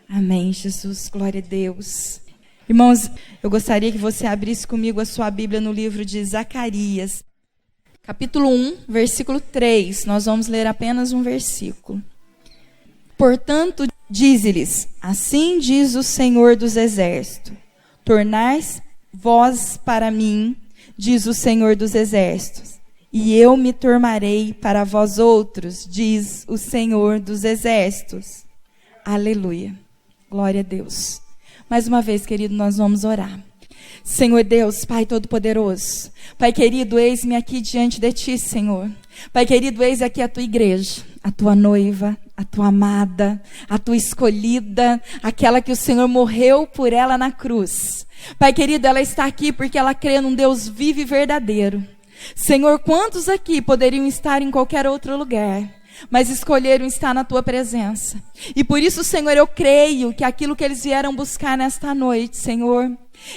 Amém, Jesus. Glória a Deus. Irmãos, eu gostaria que você abrisse comigo a sua Bíblia no livro de Zacarias, capítulo 1, versículo 3. Nós vamos ler apenas um versículo. Portanto, dize-lhes, assim diz o Senhor dos Exércitos, tornais vós para mim, diz o Senhor dos Exércitos, e eu me tornarei para vós outros, diz o Senhor dos Exércitos. Aleluia. Glória a Deus. Mais uma vez, querido, nós vamos orar. Senhor Deus, Pai Todo-Poderoso, Pai querido, eis-me aqui diante de Ti, Senhor. Pai querido, eis aqui a Tua igreja, a Tua noiva, a Tua amada, a Tua escolhida, aquela que o Senhor morreu por ela na cruz. Pai querido, ela está aqui porque ela crê num Deus vivo e verdadeiro. Senhor, quantos aqui poderiam estar em qualquer outro lugar, mas escolheram estar na Tua presença? E por isso, Senhor, eu creio que aquilo que eles vieram buscar nesta noite, Senhor,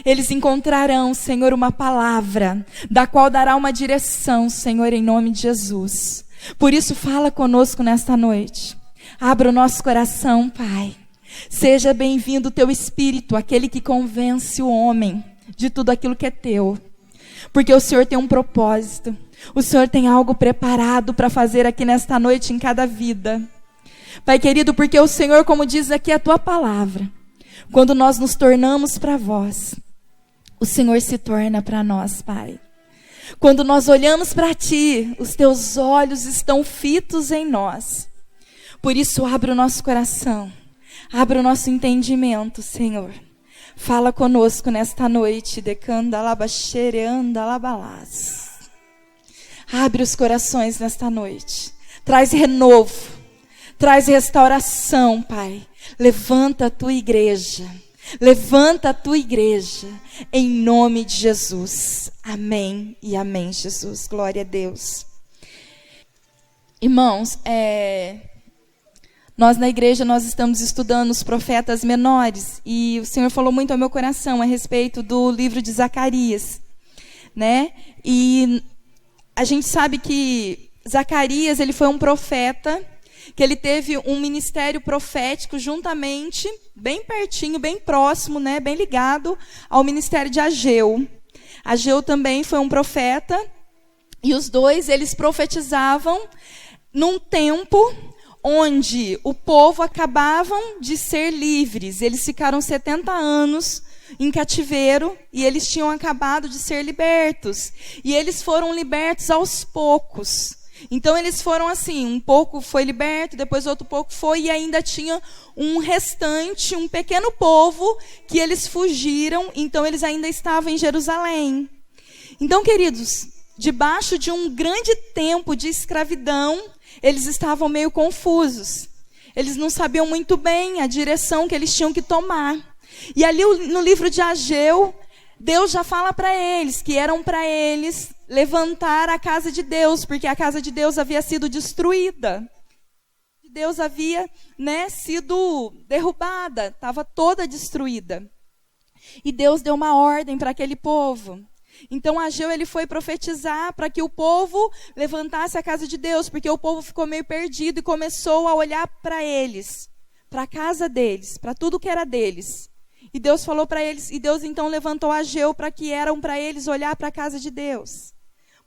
eles encontrarão, Senhor, uma palavra, da qual dará uma direção, Senhor, em nome de Jesus. Por isso, fala conosco nesta noite. Abra o nosso coração, Pai. Seja bem-vindo o Teu Espírito, aquele que convence o homem de tudo aquilo que é Teu. Porque o Senhor tem um propósito. O Senhor tem algo preparado para fazer aqui nesta noite em cada vida. Pai querido, porque o Senhor, como diz aqui a Tua palavra, quando nós nos tornamos para vós, o Senhor se torna para nós, Pai. Quando nós olhamos para Ti, os Teus olhos estão fitos em nós. Por isso, abre o nosso coração, abre o nosso entendimento, Senhor. Fala conosco nesta noite, decanda labaxereanda labalás. Abre os corações nesta noite. Traz renovo. Traz restauração, Pai. Levanta a Tua igreja. Levanta a Tua igreja. Em nome de Jesus. Amém e amém, Jesus. Glória a Deus. Irmãos, nós na igreja, nós estamos estudando os profetas menores. E o Senhor falou muito ao meu coração a respeito do livro de Zacarias, né? E a gente sabe que Zacarias, ele foi um profeta, que ele teve um ministério profético juntamente, bem pertinho, bem próximo, né, bem ligado ao ministério de Ageu. Ageu também foi um profeta, e os dois, eles profetizavam num tempo onde o povo acabavam de ser livres. Eles ficaram 70 anos em cativeiro, e eles tinham acabado de ser libertos. E eles foram libertos aos poucos. Então eles foram assim, um pouco foi liberto, depois outro pouco foi, e ainda tinha um restante, um pequeno povo, que eles fugiram, então eles ainda estavam em Jerusalém. Então, queridos, debaixo de um grande tempo de escravidão, eles estavam meio confusos. Eles não sabiam muito bem a direção que eles tinham que tomar. E ali no livro de Ageu, Deus já fala para eles que eram para eles levantar a casa de Deus, porque a casa de Deus havia sido destruída. Deus havia, sido derrubada, estava toda destruída. E Deus deu uma ordem para aquele povo. Então Ageu, ele foi profetizar para que o povo levantasse a casa de Deus, porque o povo ficou meio perdido e começou a olhar para eles, para a casa deles, para tudo que era deles. E Deus falou para eles, e Deus então levantou Ageu para que eram para eles olhar para a casa de Deus.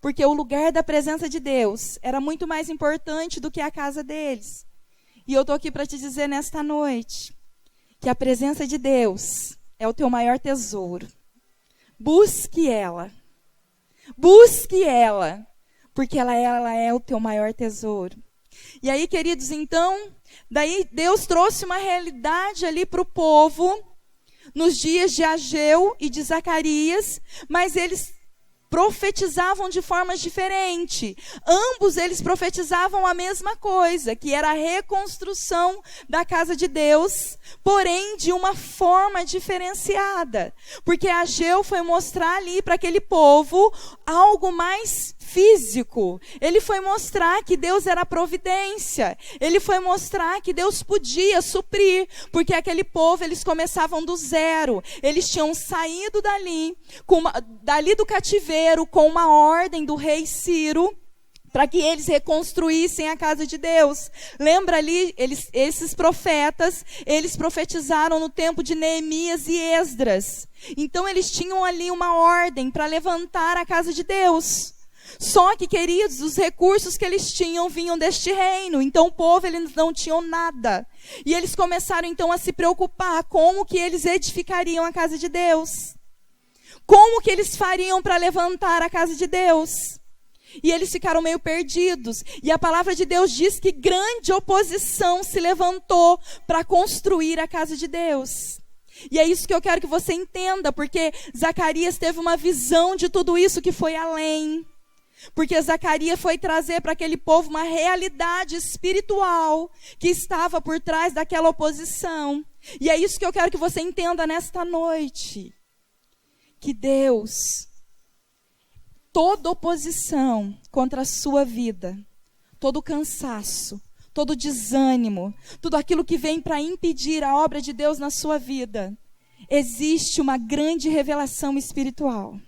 Porque o lugar da presença de Deus era muito mais importante do que a casa deles. E eu estou aqui para te dizer nesta noite, que a presença de Deus é o teu maior tesouro. Busque ela, porque ela é o teu maior tesouro. E aí, queridos, então, daí Deus trouxe uma realidade ali para o povo, nos dias de Ageu e de Zacarias, mas eles profetizavam de formas diferentes. Ambos eles profetizavam a mesma coisa, que era a reconstrução da casa de Deus, porém de uma forma diferenciada. Porque Ageu foi mostrar ali para aquele povo algo mais físico. Ele foi mostrar que Deus era providência. Ele foi mostrar que Deus podia suprir, porque aquele povo, eles começavam do zero. Eles tinham saído dali do cativeiro com uma ordem do rei Ciro, para que eles reconstruíssem a casa de Deus. Lembra ali, esses profetas, eles profetizaram no tempo de Neemias e Esdras. Então eles tinham ali uma ordem para levantar a casa de Deus. Só que, queridos, os recursos que eles tinham vinham deste reino. Então o povo, eles não tinham nada. E eles começaram então a se preocupar como que eles edificariam a casa de Deus. Como que eles fariam para levantar a casa de Deus? E eles ficaram meio perdidos. E a palavra de Deus diz que grande oposição se levantou para construir a casa de Deus. E é isso que eu quero que você entenda, porque Zacarias teve uma visão de tudo isso que foi além. Porque Zacarias foi trazer para aquele povo uma realidade espiritual que estava por trás daquela oposição. E é isso que eu quero que você entenda nesta noite. Que Deus, toda oposição contra a sua vida, todo cansaço, todo desânimo, tudo aquilo que vem para impedir a obra de Deus na sua vida, existe uma grande revelação espiritual.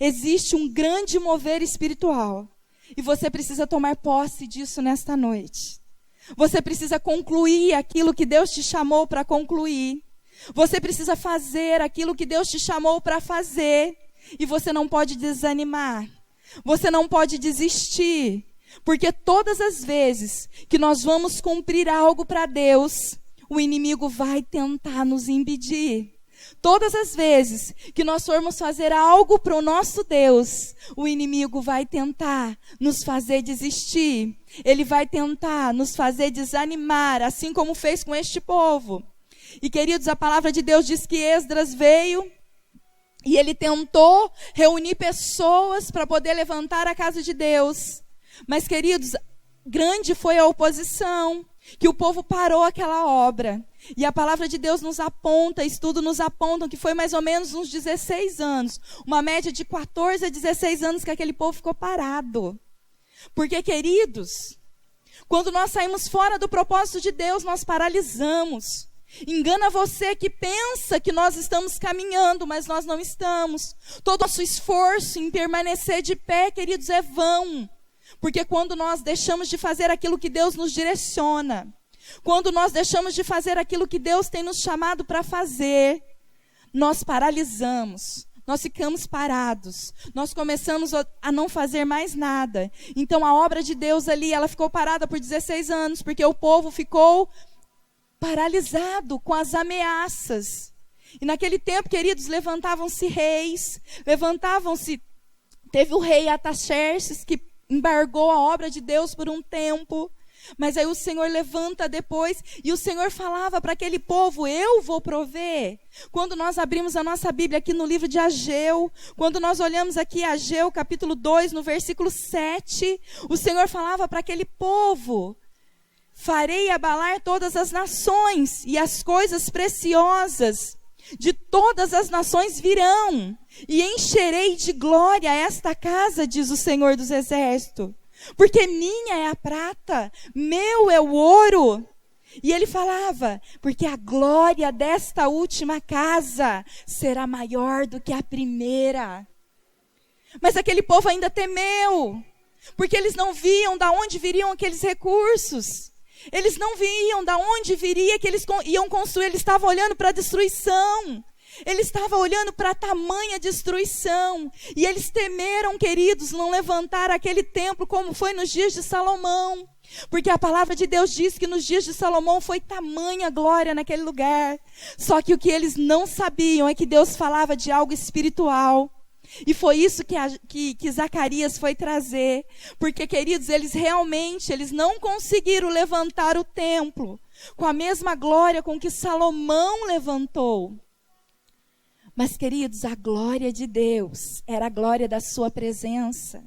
Existe um grande mover espiritual. E você precisa tomar posse disso nesta noite. Você precisa concluir aquilo que Deus te chamou para concluir. Você precisa fazer aquilo que Deus te chamou para fazer. E você não pode desanimar. Você não pode desistir. Porque todas as vezes que nós vamos cumprir algo para Deus, o inimigo vai tentar nos impedir. Todas as vezes que nós formos fazer algo para o nosso Deus, o inimigo vai tentar nos fazer desistir. Ele vai tentar nos fazer desanimar, assim como fez com este povo. E, queridos, a palavra de Deus diz que Esdras veio e ele tentou reunir pessoas para poder levantar a casa de Deus. Mas, queridos, grande foi a oposição, que o povo parou aquela obra. E a palavra de Deus nos aponta, estudos nos apontam que foi mais ou menos uns 16 anos. Uma média de 14 a 16 anos que aquele povo ficou parado. Porque, queridos, quando nós saímos fora do propósito de Deus, nós paralisamos. Engana você que pensa que nós estamos caminhando, mas nós não estamos. Todo nosso esforço em permanecer de pé, queridos, é vão. Porque quando nós deixamos de fazer aquilo que Deus nos direciona, quando nós deixamos de fazer aquilo que Deus tem nos chamado para fazer, nós paralisamos, nós ficamos parados, nós começamos a não fazer mais nada. Então a obra de Deus ali, ela ficou parada por 16 anos, porque o povo ficou paralisado com as ameaças. E naquele tempo, queridos, levantavam-se reis, teve o rei Ataxerxes que embargou a obra de Deus por um tempo. Mas aí o Senhor levanta depois, e o Senhor falava para aquele povo: eu vou prover. Quando nós abrimos a nossa Bíblia aqui no livro de Ageu, quando nós olhamos aqui Ageu capítulo 2, no versículo 7, o Senhor falava para aquele povo: farei abalar todas as nações, e as coisas preciosas de todas as nações virão, e encherei de glória esta casa, diz o Senhor dos Exércitos. Porque minha é a prata, meu é o ouro. E ele falava: porque a glória desta última casa será maior do que a primeira. Mas aquele povo ainda temeu, porque eles não viam de onde viriam aqueles recursos. Eles não viam de onde viria que eles iam construir. Eles estavam olhando para a destruição. Eles estavam olhando para a tamanha destruição. E eles temeram, queridos, não levantar aquele templo como foi nos dias de Salomão. Porque a palavra de Deus diz que nos dias de Salomão foi tamanha glória naquele lugar. Só que o que eles não sabiam é que Deus falava de algo espiritual. E foi isso que Zacarias foi trazer. Porque, queridos, eles não conseguiram levantar o templo com a mesma glória com que Salomão levantou. Mas, queridos, a glória de Deus era a glória da sua presença.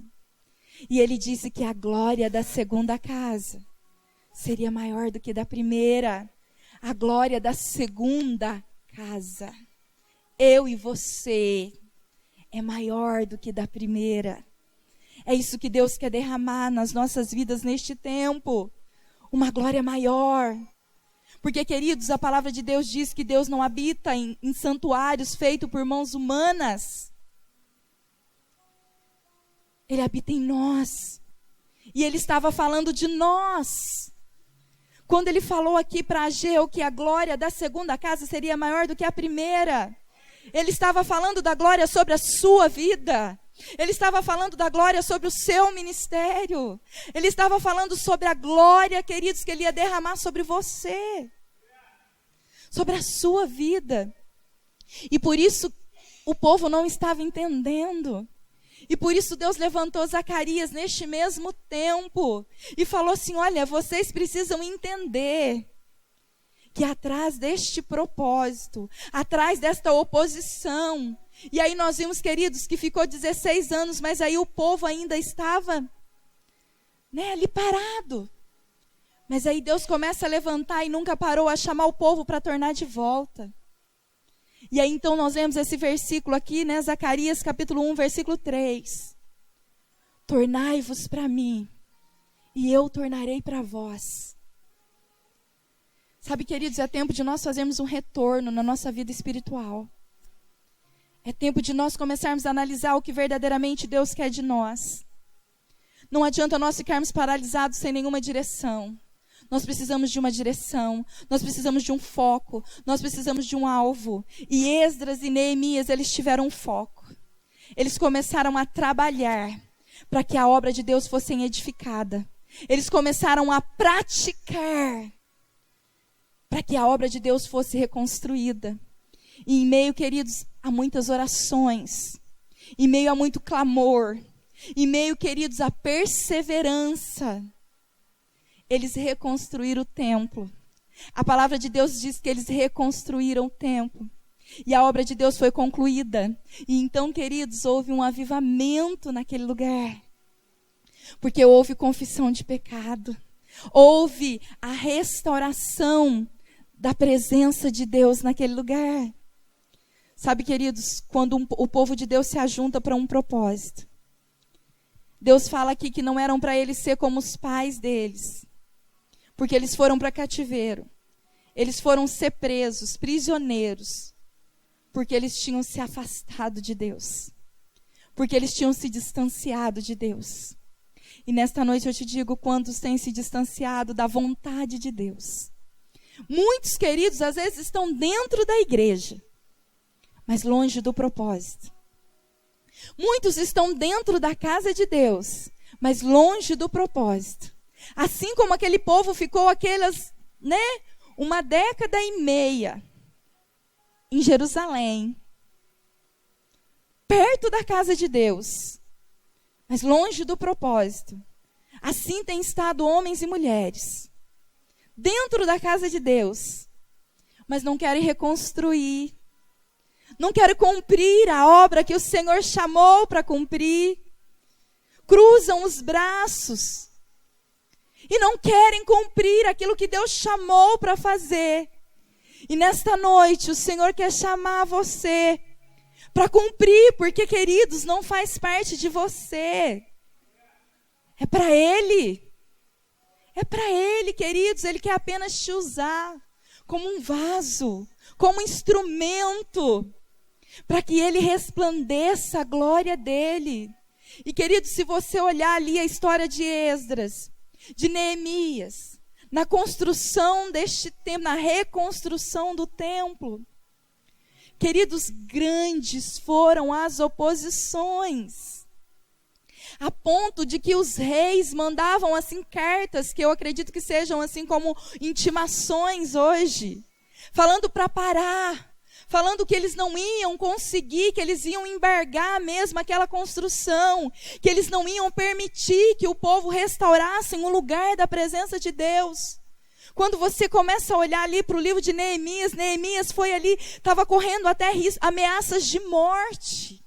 E ele disse que a glória da segunda casa seria maior do que da primeira. A glória da segunda casa, eu e você, é maior do que da primeira. É isso que Deus quer derramar nas nossas vidas neste tempo. Uma glória maior. Porque, queridos, a palavra de Deus diz que Deus não habita em santuários feitos por mãos humanas. Ele habita em nós. E ele estava falando de nós. Quando ele falou aqui para Ageu que a glória da segunda casa seria maior do que a primeira, ele estava falando da glória sobre a sua vida. Ele estava falando da glória sobre o seu ministério. Ele estava falando sobre a glória, queridos, que ele ia derramar sobre você. Sobre a sua vida. E por isso o povo não estava entendendo. E por isso Deus levantou Zacarias neste mesmo tempo. E falou assim, olha, vocês precisam entender que atrás deste propósito, atrás desta oposição. E aí nós vimos, queridos, que ficou 16 anos, mas aí o povo ainda estava, ali parado. Mas aí Deus começa a levantar e nunca parou a chamar o povo para tornar de volta. E aí então nós vemos esse versículo aqui, Zacarias capítulo 1, versículo 3. Tornai-vos para mim, e eu tornarei para vós. Sabe, queridos, é tempo de nós fazermos um retorno na nossa vida espiritual. É tempo de nós começarmos a analisar o que verdadeiramente Deus quer de nós. Não adianta nós ficarmos paralisados sem nenhuma direção. Nós precisamos de uma direção, nós precisamos de um foco, nós precisamos de um alvo. E Esdras e Neemias, eles tiveram um foco. Eles começaram a trabalhar para que a obra de Deus fosse edificada. Eles começaram a praticar para que a obra de Deus fosse reconstruída. E em meio, queridos, a muitas orações, em meio a muito clamor, em meio, queridos, a perseverança, eles reconstruíram o templo. A palavra de Deus diz que eles reconstruíram o templo. E a obra de Deus foi concluída. E então, queridos, houve um avivamento naquele lugar. Porque houve confissão de pecado. Houve a restauração da presença de Deus naquele lugar. Sabe, queridos, quando o povo de Deus se ajunta para um propósito, Deus fala aqui que não eram para eles ser como os pais deles, porque eles foram para cativeiro, eles foram ser presos, prisioneiros, porque eles tinham se afastado de Deus, porque eles tinham se distanciado de Deus. E nesta noite eu te digo, quantos têm se distanciado da vontade de Deus? Muitos, queridos, às vezes estão dentro da igreja, mas longe do propósito. Muitos estão dentro da casa de Deus, mas longe do propósito. Assim como aquele povo ficou uma década e meia em Jerusalém, perto da casa de Deus, mas longe do propósito. Assim têm estado homens e mulheres, dentro da casa de Deus, mas não querem reconstruir, não querem cumprir a obra que o Senhor chamou para cumprir, cruzam os braços e não querem cumprir aquilo que Deus chamou para fazer. E nesta noite o Senhor quer chamar você para cumprir, porque, queridos, não faz parte de você. É para Ele. É para Ele, queridos. Ele quer apenas te usar como um vaso, como instrumento, para que Ele resplandeça a glória dEle. E, queridos, se você olhar ali a história de Esdras, de Neemias, na construção deste templo, na reconstrução do templo, queridos, grandes foram as oposições, a ponto de que os reis mandavam assim cartas, que eu acredito que sejam assim como intimações hoje, falando para parar, falando que eles não iam conseguir, que eles iam embargar mesmo aquela construção, que eles não iam permitir que o povo restaurasse o lugar da presença de Deus. Quando você começa a olhar ali para o livro de Neemias, Neemias foi ali, estava correndo até ameaças de morte,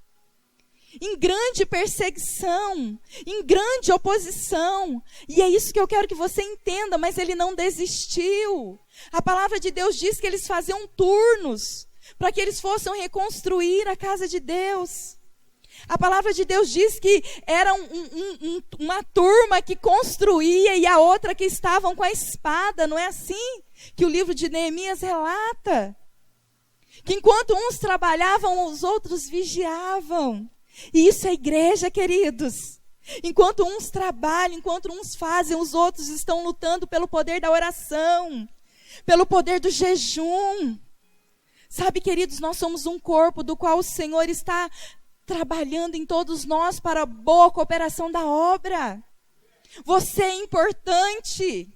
em grande perseguição, em grande oposição. E é isso que eu quero que você entenda, mas ele não desistiu. A palavra de Deus diz que eles faziam turnos, para que eles fossem reconstruir a casa de Deus. A palavra de Deus diz que era uma turma que construía e a outra que estavam com a espada. Não é assim que o livro de Neemias relata? Que enquanto uns trabalhavam, os outros vigiavam. E isso é igreja, queridos. Enquanto uns trabalham, enquanto uns fazem, os outros estão lutando pelo poder da oração, pelo poder do jejum. Sabe, queridos, nós somos um corpo do qual o Senhor está trabalhando em todos nós para a boa cooperação da obra. Você é importante.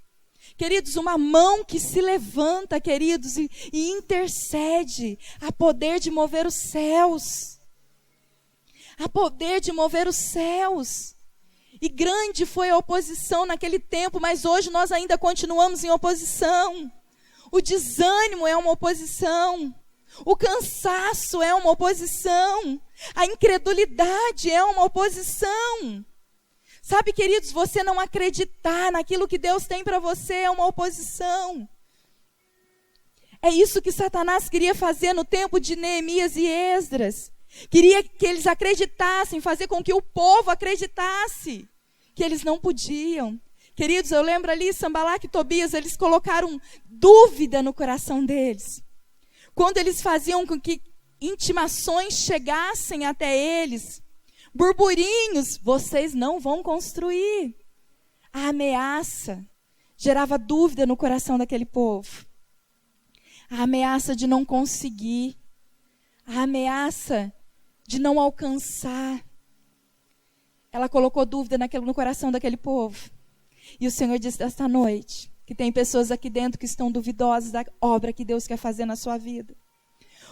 Queridos, uma mão que se levanta, queridos, e intercede, há poder de mover os céus. Há poder de mover os céus. E grande foi a oposição naquele tempo, mas hoje nós ainda continuamos em oposição. O desânimo é uma oposição. O cansaço é uma oposição. A incredulidade é uma oposição. Sabe, queridos, você não acreditar naquilo que Deus tem para você é uma oposição. É isso que Satanás queria fazer no tempo de Neemias e Esdras. Queria que eles acreditassem, fazer com que o povo acreditasse que eles não podiam. Queridos, eu lembro ali, Sanbalat e Tobias, eles colocaram dúvida no coração deles. Quando eles faziam com que intimações chegassem até eles, burburinhos, vocês não vão construir. A ameaça gerava dúvida no coração daquele povo. A ameaça de não conseguir. A ameaça de não alcançar. Ela colocou dúvida no coração daquele povo. E o Senhor disse esta noite que tem pessoas aqui dentro que estão duvidosas da obra que Deus quer fazer na sua vida.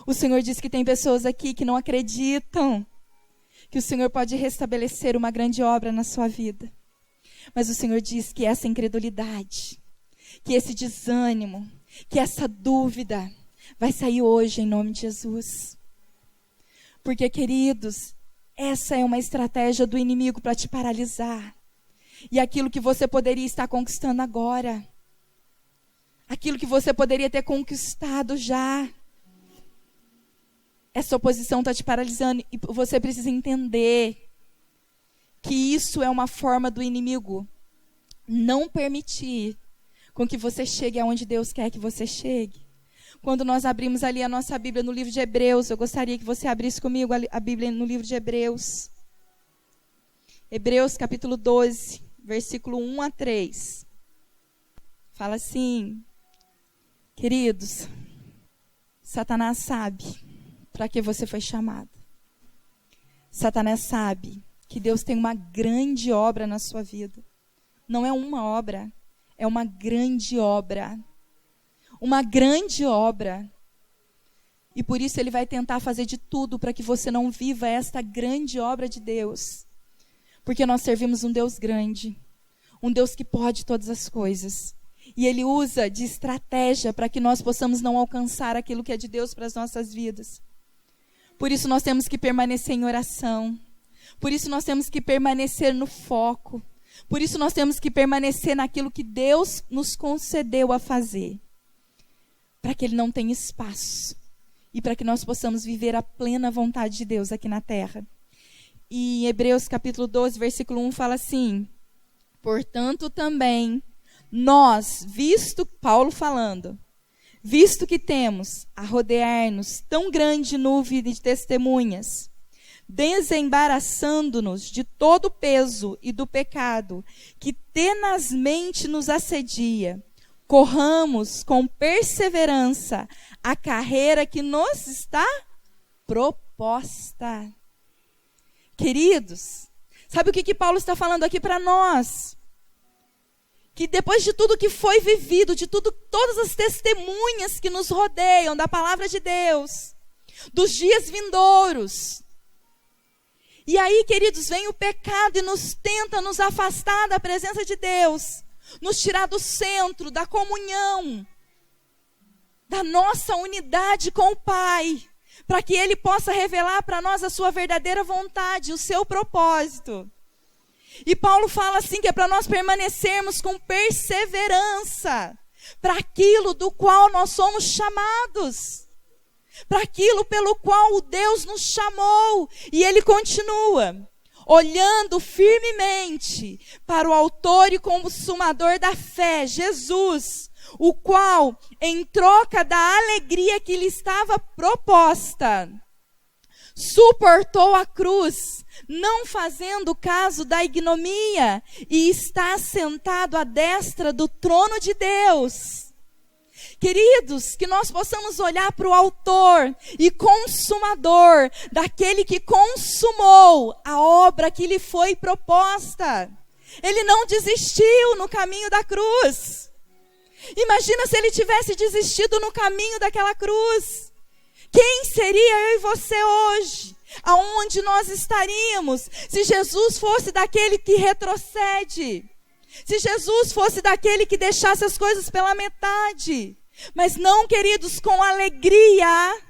O Senhor disse que tem pessoas aqui que não acreditam que o Senhor pode restabelecer uma grande obra na sua vida. Mas o Senhor diz que essa incredulidade, que esse desânimo, que essa dúvida vai sair hoje em nome de Jesus. Porque, queridos, essa é uma estratégia do inimigo para te paralisar. E aquilo que você poderia estar conquistando agora, aquilo que você poderia ter conquistado já, essa oposição está te paralisando e você precisa entender que isso é uma forma do inimigo não permitir com que você chegue aonde Deus quer que você chegue. Quando nós abrimos ali a nossa Bíblia no livro de Hebreus, eu gostaria que você abrisse comigo a Bíblia no livro de Hebreus. Hebreus capítulo 12, versículo 1 a 3. Fala assim: queridos, Satanás sabe para que você foi chamado. Satanás sabe que Deus tem uma grande obra na sua vida. Não é uma obra, é uma grande obra. Uma grande obra. E por isso ele vai tentar fazer de tudo para que você não viva esta grande obra de Deus. Porque nós servimos um Deus grande. Um Deus que pode todas as coisas. E ele usa de estratégia para que nós possamos não alcançar aquilo que é de Deus para as nossas vidas. Por isso nós temos que permanecer em oração. Por isso nós temos que permanecer no foco. Por isso nós temos que permanecer naquilo que Deus nos concedeu a fazer. Para que ele não tenha espaço. E para que nós possamos viver a plena vontade de Deus aqui na terra. E em Hebreus capítulo 12, versículo 1 fala assim: portanto também nós, Paulo falando, visto que temos a rodear-nos tão grande nuvem de testemunhas, desembaraçando-nos de todo o peso e do pecado que tenazmente nos assedia, corramos com perseverança a carreira que nos está proposta. Queridos, sabe o que Paulo está falando aqui para nós? Que depois de tudo que foi vivido, de todas as testemunhas que nos rodeiam da palavra de Deus, dos dias vindouros. E aí, queridos, vem o pecado e nos tenta nos afastar da presença de Deus, nos tirar do centro, da comunhão, da nossa unidade com o Pai, para que Ele possa revelar para nós a sua verdadeira vontade, o seu propósito. E Paulo fala assim que é para nós permanecermos com perseverança para aquilo do qual nós somos chamados, para aquilo pelo qual o Deus nos chamou. E ele continua, olhando firmemente para o autor e consumador da fé, Jesus, o qual, em troca da alegria que lhe estava proposta, suportou a cruz, não fazendo caso da ignomia, e está sentado à destra do trono de Deus. Queridos, que nós possamos olhar para o autor e consumador, daquele que consumou a obra que lhe foi proposta. Ele não desistiu no caminho da cruz. Imagina se ele tivesse desistido no caminho daquela cruz. Quem seria eu e você hoje? Aonde nós estaríamos se Jesus fosse daquele que retrocede? Se Jesus fosse daquele que deixasse as coisas pela metade? Mas não, queridos, com alegria,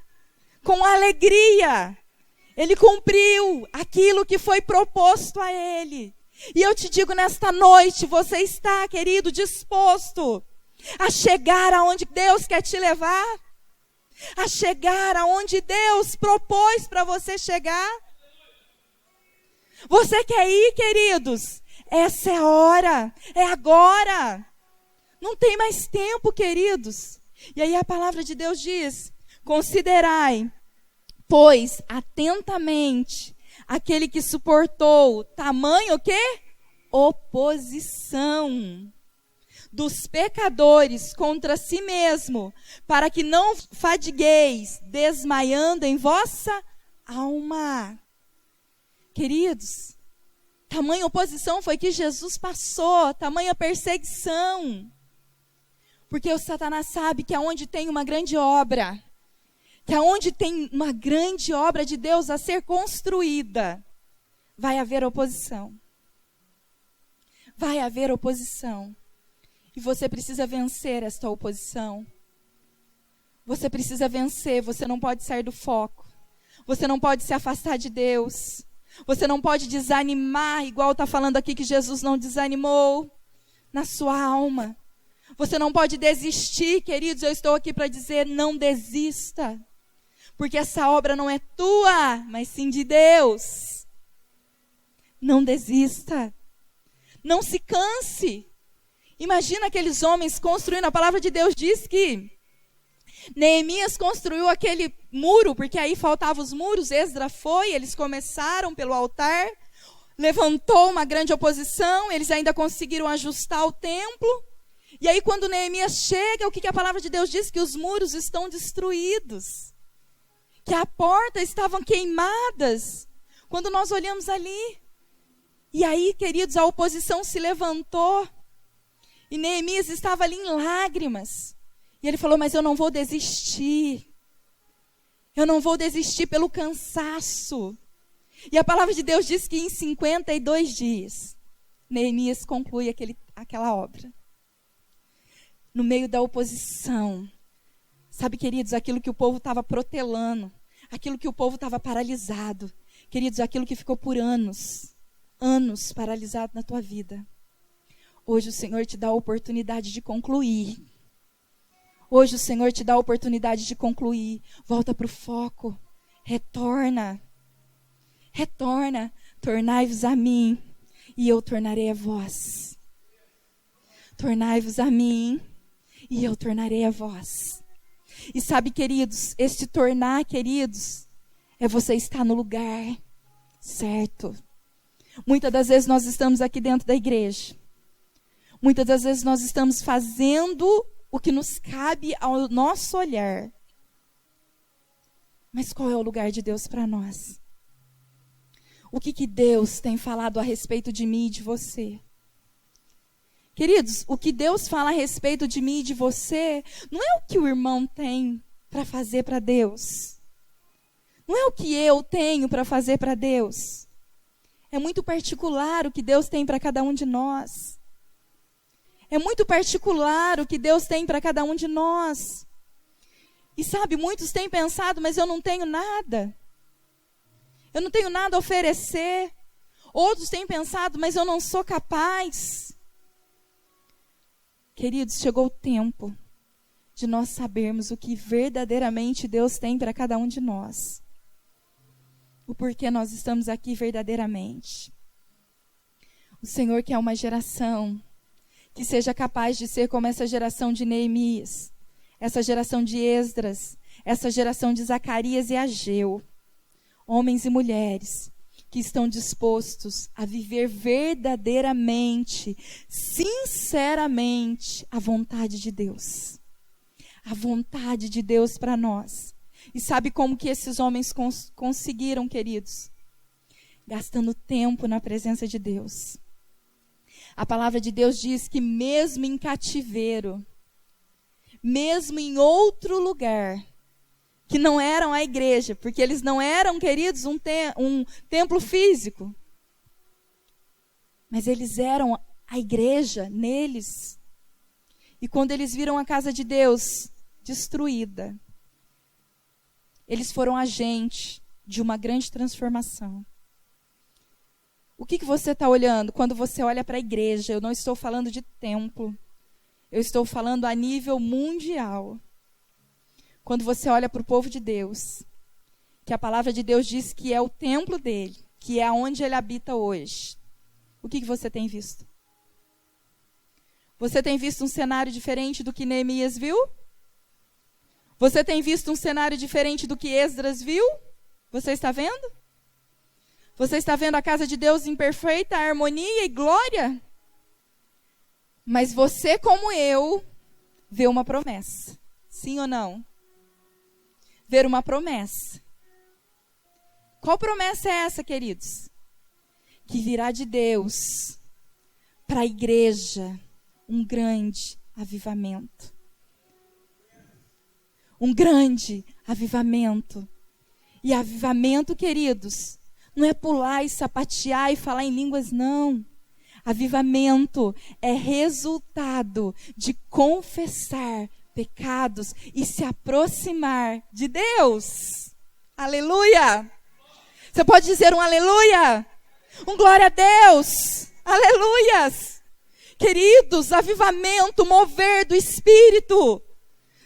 ele cumpriu aquilo que foi proposto a ele. E eu te digo nesta noite, você está, querido, disposto a chegar aonde Deus quer te levar? A chegar aonde Deus propôs para você chegar? Você quer ir, queridos? Essa é a hora, é agora. Não tem mais tempo, queridos. E aí a palavra de Deus diz: considerai, pois, atentamente, aquele que suportou tamanho o quê? Oposição dos pecadores contra si mesmo, para que não fadigueis, desmaiando em vossa alma. Queridos, tamanha oposição foi que Jesus passou, tamanha perseguição. Porque o Satanás sabe que aonde tem uma grande obra, que aonde tem uma grande obra de Deus a ser construída, vai haver oposição. Vai haver oposição. E você precisa vencer esta oposição. Você precisa vencer, você não pode sair do foco. Você não pode se afastar de Deus. Você não pode desanimar, igual está falando aqui que Jesus não desanimou na sua alma. Você não pode desistir, queridos, eu estou aqui para dizer, não desista. Porque essa obra não é tua, mas sim de Deus. Não desista. Não se canse. Imagina aqueles homens construindo, a palavra de Deus diz que Neemias construiu aquele muro, porque aí faltavam os muros, Esdras foi, eles começaram pelo altar, levantou uma grande oposição, eles ainda conseguiram ajustar o templo, e aí quando Neemias chega, o que a palavra de Deus diz? Que os muros estão destruídos, que a porta estavam queimadas, quando nós olhamos ali, e aí, queridos, a oposição se levantou, e Neemias estava ali em lágrimas. E ele falou, mas eu não vou desistir. Eu não vou desistir pelo cansaço. E a palavra de Deus diz que em 52 dias, Neemias conclui aquela obra. No meio da oposição. Sabe, queridos, aquilo que o povo estava protelando. Aquilo que o povo estava paralisado. Queridos, aquilo que ficou por anos paralisado na tua vida. Hoje o Senhor te dá a oportunidade de concluir. Hoje o Senhor te dá a oportunidade de concluir. Volta para o foco. Retorna. Retorna. Tornai-vos a mim, e eu tornarei a vós. Tornai-vos a mim, e eu tornarei a vós. E sabe, queridos, este tornar, queridos, é você estar no lugar certo. Muitas das vezes nós estamos aqui dentro da igreja. Muitas das vezes nós estamos fazendo o que nos cabe ao nosso olhar. Mas qual é o lugar de Deus para nós? O que Deus tem falado a respeito de mim e de você? Queridos, o que Deus fala a respeito de mim e de você, não é o que o irmão tem para fazer para Deus. Não é o que eu tenho para fazer para Deus. É muito particular o que Deus tem para cada um de nós. É muito particular o que Deus tem para cada um de nós. E sabe, muitos têm pensado, mas eu não tenho nada. Eu não tenho nada a oferecer. Outros têm pensado, mas eu não sou capaz. Queridos, chegou o tempo de nós sabermos o que verdadeiramente Deus tem para cada um de nós. O porquê nós estamos aqui verdadeiramente. O Senhor quer uma geração que seja capaz de ser como essa geração de Neemias, essa geração de Esdras, essa geração de Zacarias e Ageu. Homens e mulheres que estão dispostos a viver verdadeiramente, sinceramente, a vontade de Deus. A vontade de Deus para nós. E sabe como que esses homens conseguiram, queridos? Gastando tempo na presença de Deus. A palavra de Deus diz que mesmo em cativeiro, mesmo em outro lugar, que não eram a igreja, porque eles não eram, queridos, um templo físico, mas eles eram a igreja neles. E quando eles viram a casa de Deus destruída, eles foram agente de uma grande transformação. O que você está olhando quando você olha para a igreja? Eu não estou falando de templo, eu estou falando a nível mundial. Quando você olha para o povo de Deus, que a palavra de Deus diz que é o templo dele, que é onde ele habita hoje, o que você tem visto? Você tem visto um cenário diferente do que Neemias viu? Você tem visto um cenário diferente do que Esdras viu? Você está vendo? Você está vendo a casa de Deus em perfeita harmonia e glória? Mas você, como eu, vê uma promessa. Sim ou não? Ver uma promessa. Qual promessa é essa, queridos? Que virá de Deus para a igreja um grande avivamento. Um grande avivamento. E avivamento, queridos, não é pular e sapatear e falar em línguas, não. Avivamento é resultado de confessar pecados e se aproximar de Deus. Aleluia! Você pode dizer um aleluia? Um glória a Deus! Aleluias! Queridos, avivamento, mover do Espírito.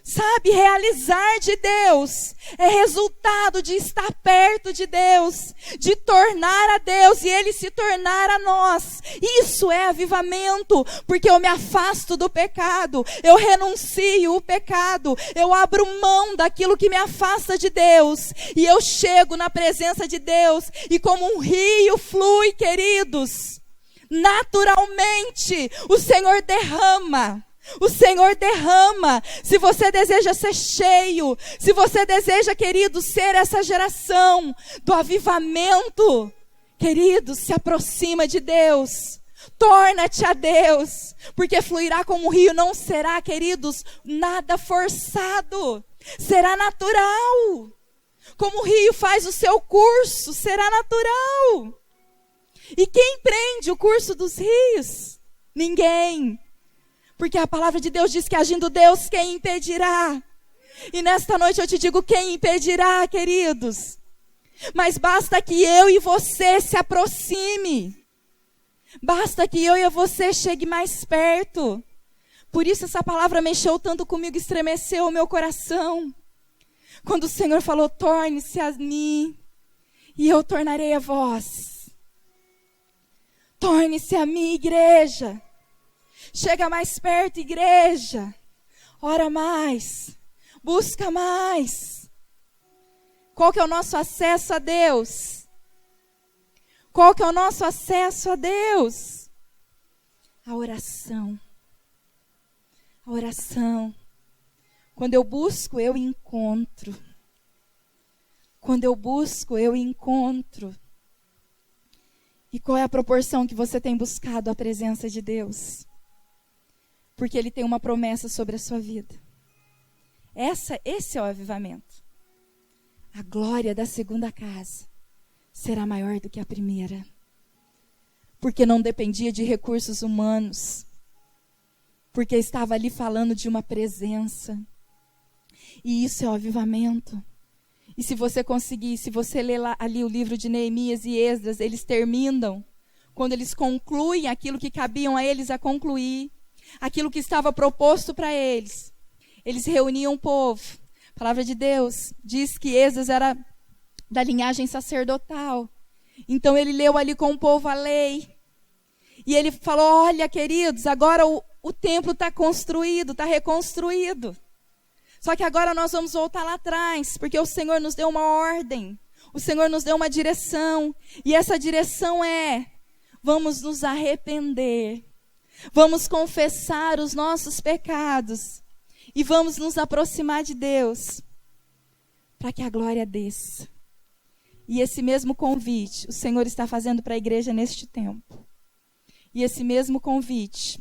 Sabe, realizar de Deus é resultado de estar perto de Deus, de tornar a Deus e Ele se tornar a nós. Isso é avivamento, porque eu me afasto do pecado, eu renuncio o pecado, eu abro mão daquilo que me afasta de Deus, e eu chego na presença de Deus, e como um rio flui, queridos, naturalmente o Senhor derrama. O Senhor derrama. Se você deseja ser cheio, se você deseja, querido, ser essa geração do avivamento, querido, se aproxima de Deus. Torna-te a Deus, porque fluirá como um rio, não será, queridos, nada forçado. Será natural. Como o rio faz o seu curso, será natural. E quem prende o curso dos rios? Ninguém. Porque a palavra de Deus diz que agindo Deus, quem impedirá? E nesta noite eu te digo, quem impedirá, queridos? Mas basta que eu e você se aproxime. Basta que eu e você chegue mais perto. Por isso essa palavra mexeu tanto comigo, estremeceu o meu coração. Quando o Senhor falou, torne-se a mim, e eu tornarei a vós. Torne-se a mim, igreja. Chega mais perto, igreja. Ora mais. Busca mais. Qual que é o nosso acesso a Deus? Qual que é o nosso acesso a Deus? A oração. A oração. Quando eu busco, eu encontro. Quando eu busco, eu encontro. E qual é a proporção que você tem buscado a presença de Deus? Porque Ele tem uma promessa sobre a sua vida. Esse é o avivamento. A glória da segunda casa será maior do que a primeira. Porque não dependia de recursos humanos. Porque estava ali falando de uma presença. E isso é o avivamento. E se você conseguir, se você ler ali o livro de Neemias e Esdras, eles terminam, quando eles concluem aquilo que cabiam a eles a concluir, aquilo que estava proposto para eles. Eles reuniam o povo. A palavra de Deus diz que Esdras era da linhagem sacerdotal. Então ele leu ali com o povo a lei. E ele falou, olha, queridos, agora o templo está construído, está reconstruído. Só que agora nós vamos voltar lá atrás, porque o Senhor nos deu uma ordem. O Senhor nos deu uma direção. E essa direção é: vamos nos arrepender. Vamos confessar os nossos pecados. E vamos nos aproximar de Deus, para que a glória desça. E esse mesmo convite o Senhor está fazendo para a igreja neste tempo. E esse mesmo convite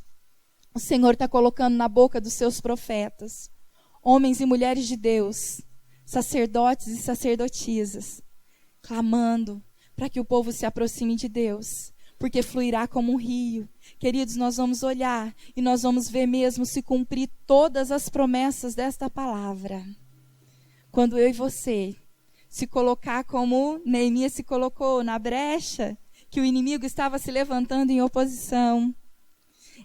o Senhor está colocando na boca dos seus profetas, homens e mulheres de Deus, sacerdotes e sacerdotisas, clamando para que o povo se aproxime de Deus, porque fluirá como um rio. Queridos, nós vamos olhar e nós vamos ver mesmo se cumprir todas as promessas desta palavra. Quando eu e você se colocar como Neemias se colocou na brecha, que o inimigo estava se levantando em oposição,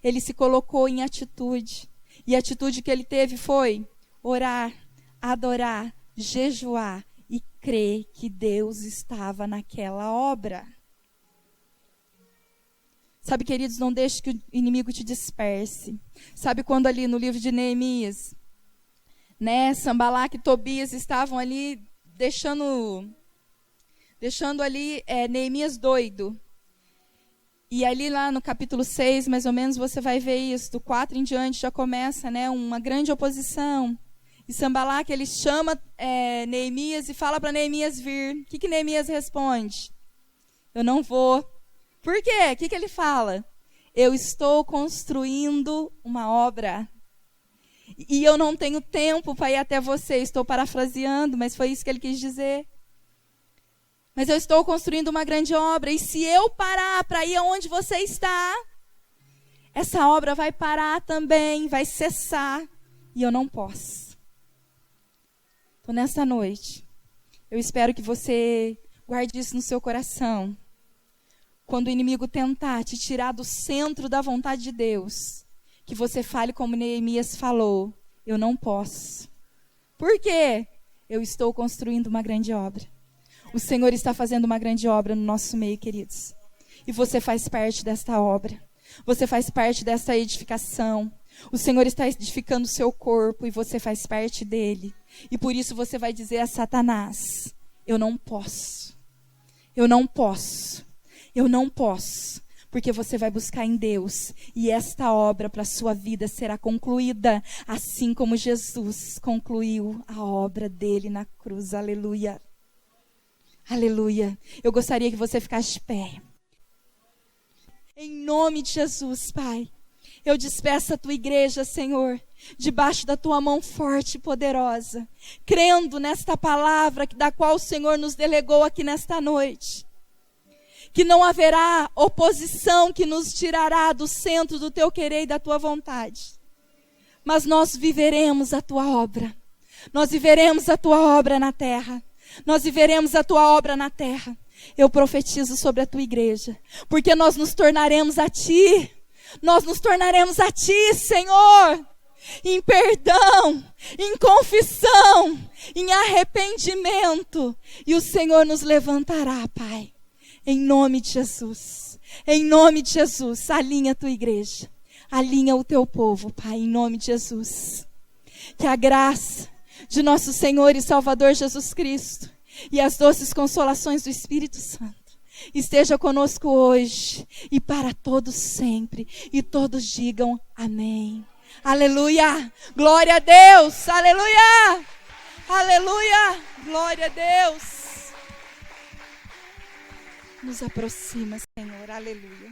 ele se colocou em atitude. E a atitude que ele teve foi orar, adorar, jejuar e crer que Deus estava naquela obra. Sabe, queridos, não deixe que o inimigo te disperse. Sabe quando ali no livro de Neemias, Sanbalate e Tobias estavam ali deixando ali Neemias doido. E ali lá no capítulo 6, mais ou menos, você vai ver isso. Do 4 em diante já começa uma grande oposição. E Sanbalate, ele chama Neemias e fala para Neemias vir. O que Neemias responde? Eu não vou. Por quê? O que ele fala? Eu estou construindo uma obra. E eu não tenho tempo para ir até você. Estou parafraseando, mas foi isso que ele quis dizer. Mas eu estou construindo uma grande obra. E se eu parar para ir aonde você está, essa obra vai parar também, vai cessar. E eu não posso. Então, nessa noite, eu espero que você guarde isso no seu coração. Quando o inimigo tentar te tirar do centro da vontade de Deus, que você fale como Neemias falou: eu não posso. Por quê? Eu estou construindo uma grande obra. O Senhor está fazendo uma grande obra no nosso meio, queridos. E você faz parte desta obra. Você faz parte desta edificação. O Senhor está edificando o seu corpo e você faz parte dele. E por isso você vai dizer a Satanás: eu não posso. Eu não posso. Eu não posso. Porque você vai buscar em Deus. E esta obra para a sua vida será concluída. Assim como Jesus concluiu a obra dele na cruz. Aleluia. Aleluia. Eu gostaria que você ficasse de pé. Em nome de Jesus, Pai, eu despeço a tua igreja, Senhor, debaixo da tua mão forte e poderosa, crendo nesta palavra da qual o Senhor nos delegou aqui nesta noite. Que não haverá oposição que nos tirará do centro do teu querer e da tua vontade. Mas nós viveremos a tua obra. Nós viveremos a tua obra na terra. Nós viveremos a tua obra na terra. Eu profetizo sobre a tua igreja, porque nós nos tornaremos a ti. Nós nos tornaremos a ti, Senhor, em perdão, em confissão, em arrependimento. E o Senhor nos levantará, Pai, em nome de Jesus. Em nome de Jesus, alinha a tua igreja, alinha o teu povo, Pai, em nome de Jesus. Que a graça de nosso Senhor e Salvador Jesus Cristo e as doces consolações do Espírito Santo esteja conosco hoje e para todos sempre. E todos digam amém. Aleluia. Glória a Deus. Aleluia. Aleluia. Glória a Deus. Nos aproxima, Senhor. Aleluia.